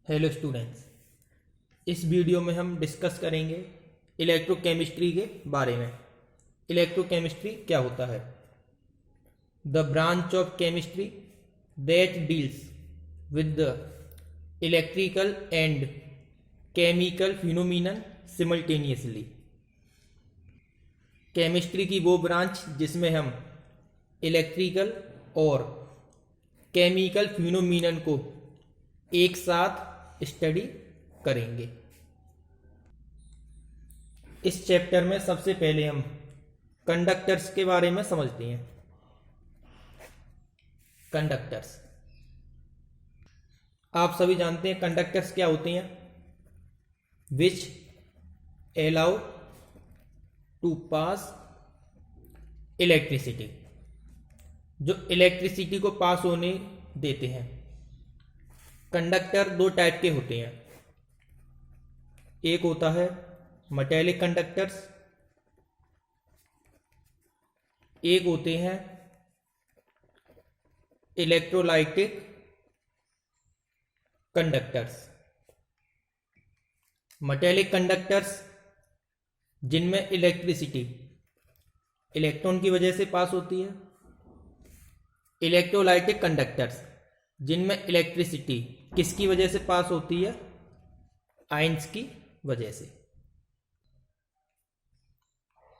Hello students, इस video में हम डिस्कस करेंगे इलेक्ट्रोकेमिस्ट्री के बारे में। इलेक्ट्रोकेमिस्ट्री क्या होता है? The branch of chemistry that deals with the electrical and chemical phenomenon simultaneously. Chemistry की वो ब्रांच जिसमें हम इलेक्ट्रिकल और केमिकल फिनोमिनन को एक साथ स्टडी करेंगे। इस चैप्टर में सबसे पहले हम कंडक्टर्स के बारे में समझते हैं। कंडक्टर्स आप सभी जानते हैं कंडक्टर्स क्या होते हैं। Which allow to pass electricity, जो इलेक्ट्रिसिटी को पास होने देते हैं। कंडक्टर दो टाइप के होते हैं। एक होता है मेटेलिक कंडक्टर्स, एक होते हैं इलेक्ट्रोलाइटिक कंडक्टर्स। मेटेलिक कंडक्टर्स जिनमें इलेक्ट्रिसिटी इलेक्ट्रॉन की वजह से पास होती है। इलेक्ट्रोलाइटिक कंडक्टर्स जिनमें इलेक्ट्रिसिटी किसकी वजह से पास होती है? आयंस की वजह से।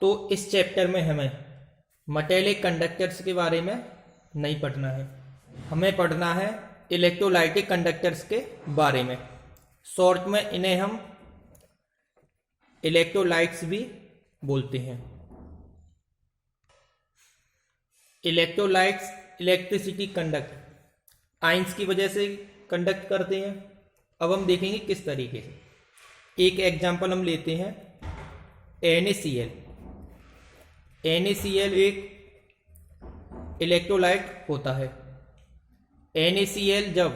तो इस चैप्टर में हमें मेटेलिक कंडक्टर्स के बारे में नहीं पढ़ना है, हमें पढ़ना है इलेक्ट्रोलाइटिक कंडक्टर्स के बारे में। शॉर्ट में इन्हें हम इलेक्ट्रोलाइट्स भी बोलते हैं। इलेक्ट्रोलाइट्स इलेक्ट्रिसिटी कंडक्ट आयंस की वजह से कंडक्ट करते हैं। अब हम देखेंगे किस तरीके से। एक एग्जांपल हम लेते हैं NaCl। NaCl एक इलेक्ट्रोलाइट होता है। NaCl जब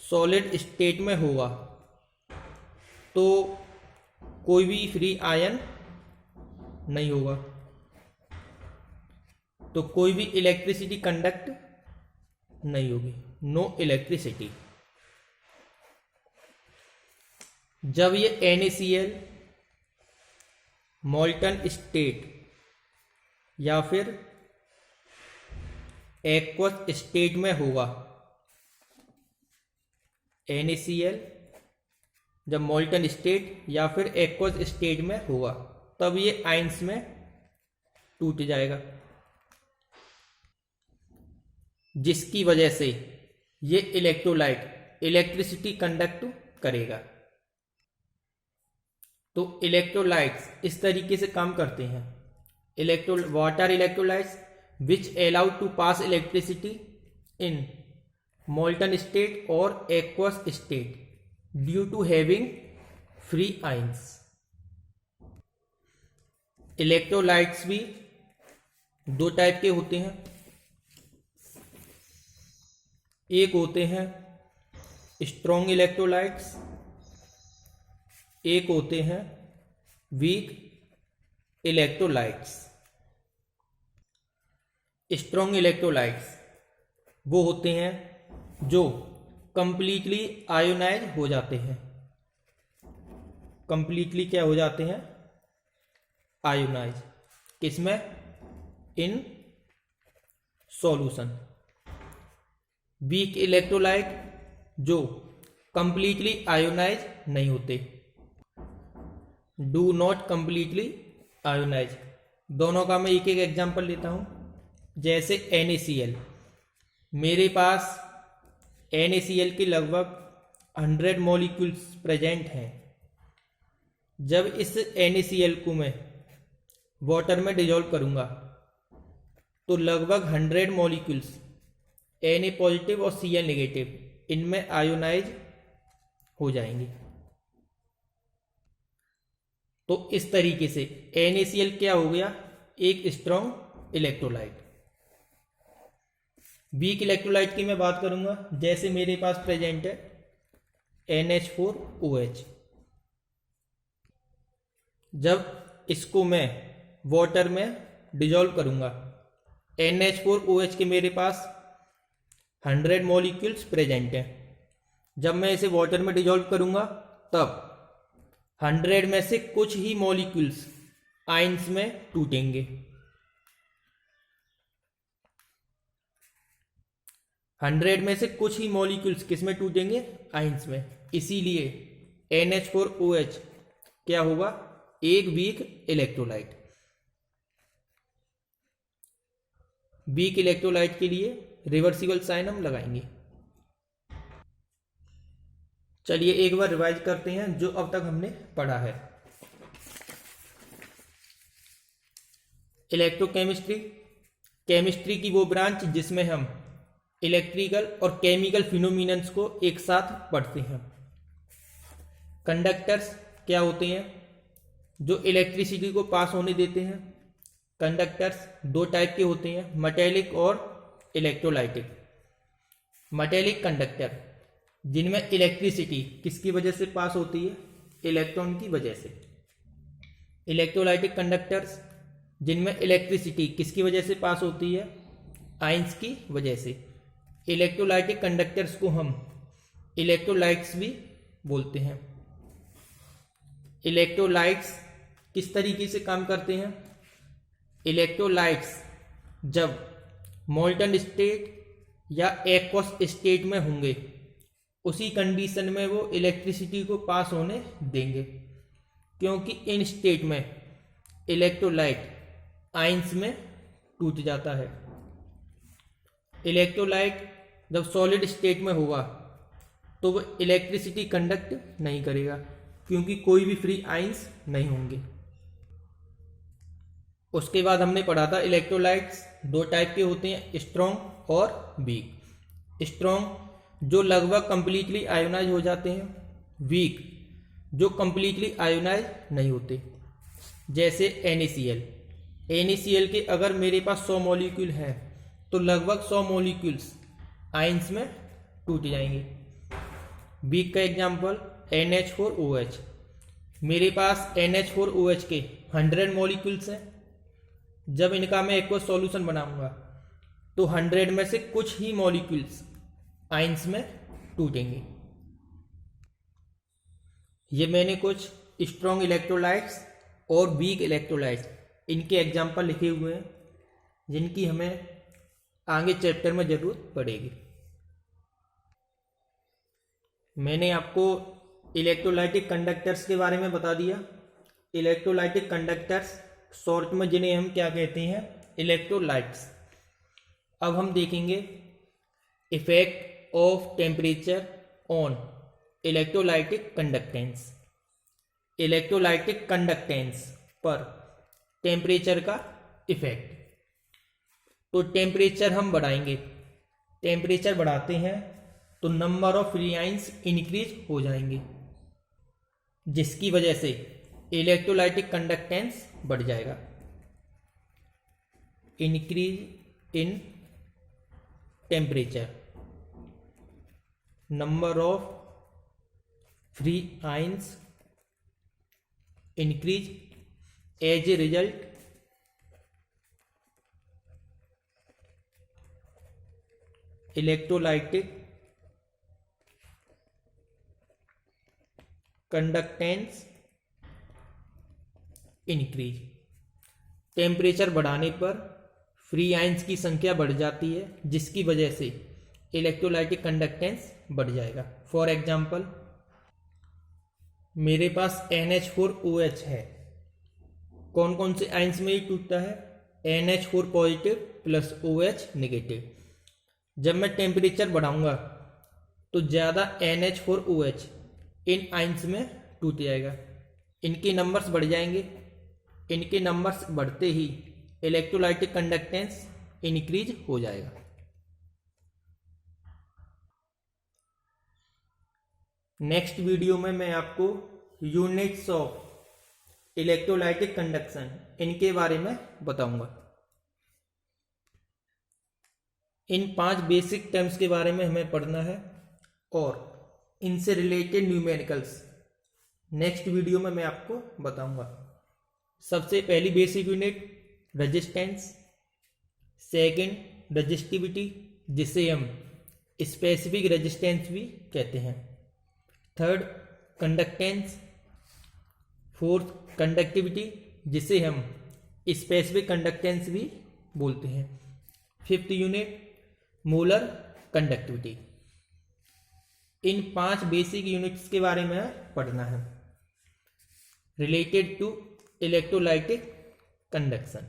सॉलिड स्टेट में होगा तो कोई भी फ्री आयन नहीं होगा, तो कोई भी इलेक्ट्रिसिटी कंडक्ट नहीं होगी, नो इलेक्ट्रिसिटी। जब ये NaCl मोल्टन स्टेट या फिर एक्वस स्टेट में होगा, NaCl जब मोल्टन स्टेट या फिर एक्वस स्टेट में होगा तब ये आयंस में टूट जाएगा, जिसकी वजह से ये इलेक्ट्रोलाइट इलेक्ट्रिसिटी कंडक्ट करेगा। तो इलेक्ट्रोलाइट्स इस तरीके से काम करते हैं। What are electrolytes? Which allow to pass electricity in molten state और aqueous state due to having free ions. Electrolytes भी दो टाइप के होते हैं। एक होते हैं स्ट्रॉन्ग इलेक्ट्रोलाइट्स, एक होते हैं वीक इलेक्ट्रोलाइट्स। स्ट्रॉन्ग इलेक्ट्रोलाइट्स वो होते हैं जो कंप्लीटली आयोनाइज हो जाते हैं। कंप्लीटली क्या हो जाते हैं? आयोनाइज। किसमें? In solution. वीक इलेक्ट्रोलाइट जो कंप्लीटली आयोनाइज नहीं होते, डू नॉट कंप्लीटली आयोनाइज। दोनों का मैं एक एक एग्जांपल लेता हूं। जैसे NaCl, मेरे पास NaCl के लगभग 100 मॉलिक्यूल्स प्रेजेंट हैं। जब इस NaCl को मैं वाटर में डिजोल्व करूंगा तो लगभग 100 मॉलिक्यूल्स Na पॉजिटिव और Cl नेगेटिव इनमें आयोनाइज हो जाएंगे। तो इस तरीके से NaCl क्या हो गया? एक स्ट्रॉन्ग इलेक्ट्रोलाइट। वीक इलेक्ट्रोलाइट की मैं बात करूंगा। जैसे मेरे पास प्रेजेंट है NH4OH। जब इसको मैं वाटर में डिजोल्व करूंगा, NH4OH के मेरे पास 100 मॉलिक्यूल्स प्रेजेंट हैं। जब मैं इसे वाटर में डिजॉल्व करूँगा तब 100 में से कुछ ही मॉलिक्यूल्स आयंस में टूटेंगे। 100 में से कुछ ही मॉलिक्यूल्स किस में टूटेंगे? आयंस में। इसीलिए NH4OH क्या होगा? एक वीक इलेक्ट्रोलाइट। वीक इलेक्ट्रोलाइट के लिए रिवर्सिबल साइन हम लगाएंगे। चलिए एक बार रिवाइज करते हैं जो अब तक हमने पढ़ा है। इलेक्ट्रोकेमिस्ट्री, केमिस्ट्री की वो ब्रांच जिसमें हम इलेक्ट्रिकल और केमिकल फिनोमिनन्स को एक साथ पढ़ते हैं। कंडक्टर्स क्या होते हैं? जो इलेक्ट्रिसिटी को पास होने देते हैं। कंडक्टर्स दो टाइप के होते हैं, मेटेलिक और इलेक्ट्रोलाइटिक। मेटेलिक कंडक्टर जिनमें इलेक्ट्रिसिटी किसकी वजह से पास होती है? इलेक्ट्रॉन की वजह से। इलेक्ट्रोलाइटिक कंडक्टर्स जिनमें इलेक्ट्रिसिटी किसकी वजह से पास होती है? आयंस की वजह से। इलेक्ट्रोलाइटिक कंडक्टर्स को हम इलेक्ट्रोलाइट्स भी बोलते हैं। इलेक्ट्रोलाइट्स किस तरीके से काम करते हैं? इलेक्ट्रोलाइट्स जब मोल्टन स्टेट या एक्वस स्टेट में होंगे उसी कंडीशन में वो इलेक्ट्रिसिटी को पास होने देंगे, क्योंकि इन स्टेट में इलेक्ट्रोलाइट आयंस में टूट जाता है। इलेक्ट्रोलाइट जब सॉलिड स्टेट में होगा तो वो इलेक्ट्रिसिटी कंडक्ट नहीं करेगा, क्योंकि कोई भी फ्री आयंस नहीं होंगे। उसके बाद हमने पढ़ा था इलेक्ट्रोलाइट्स दो टाइप के होते हैं, स्ट्रॉन्ग और वीक। स्ट्रॉन्ग जो लगभग कंप्लीटली आयोनाइज हो जाते हैं, वीक जो कंप्लीटली आयोनाइज नहीं होते। जैसे NaCl। NaCl के अगर मेरे पास 100 मॉलिक्यूल है तो लगभग 100 मॉलिक्यूल्स आयंस में टूट जाएंगे। वीक का एग्जांपल NH4OH। मेरे पास NH4OH के 100 मॉलिक्यूल्स हैं। जब इनका मैं एक्वस सॉल्यूशन बनाऊंगा तो 100 में से कुछ ही मॉलिक्यूल्स आयंस में टूटेंगे। ये मैंने कुछ स्ट्रॉन्ग इलेक्ट्रोलाइट्स और वीक इलेक्ट्रोलाइट्स इनके एग्जाम्पल लिखे हुए हैं, जिनकी हमें आगे चैप्टर में ज़रूरत पड़ेगी। मैंने आपको इलेक्ट्रोलाइटिक कंडक्टर्स के बारे में बता दिया। इलेक्ट्रोलाइटिक कंडक्टर्स शॉर्ट में जिन्हें हम क्या कहते हैं? इलेक्ट्रोलाइट्स। अब हम देखेंगे effect of temperature on electrolytic conductance. Electrolytic conductance पर टेम्परेचर का इफेक्ट। तो टेम्परेचर हम बढ़ाएंगे, टेम्परेचर बढ़ाते हैं तो number of free ions increase हो जाएंगे, जिसकी वजह से इलेक्ट्रोलाइटिक कंडक्टेंस बढ़ जाएगा। Increase in temperature, number of free ions increase, as a result electrolytic conductance increase. Temperature बढ़ाने पर फ्री आयंस की संख्या बढ़ जाती है, जिसकी वजह से इलेक्ट्रोलाइटिक कंडक्टेंस बढ़ जाएगा। फॉर एग्जांपल मेरे पास NH4OH है। कौन कौन से आयंस में ये टूटता है? NH4 positive plus OH negative. जब मैं टेम्परेचर बढ़ाऊंगा तो ज़्यादा NH4OH इन आयंस में टूट जाएगा, इनके नंबर्स बढ़ जाएंगे। इनके नंबर्स बढ़ते ही इलेक्ट्रोलाइटिक कंडक्टेंस इंक्रीज हो जाएगा। नेक्स्ट वीडियो में मैं आपको यूनिट्स ऑफ इलेक्ट्रोलाइटिक कंडक्शन इनके बारे में बताऊंगा। इन 5 बेसिक टर्म्स के बारे में हमें पढ़ना है और इनसे रिलेटेड न्यूमेरिकल्स नेक्स्ट वीडियो में मैं आपको बताऊंगा। सबसे पहली basic unit resistance, second resistivity जिसे हम स्पेसिफिक रेजिस्टेंस भी कहते हैं। थर्ड कंडक्टेंस, फोर्थ कंडक्टिविटी जिसे हम स्पेसिफिक कंडक्टेंस भी बोलते हैं। Fifth unit molar conductivity. In 5 basic units के बारे में पढ़ना है रिलेटेड टू इलेक्ट्रोलाइटिक कंडक्शन।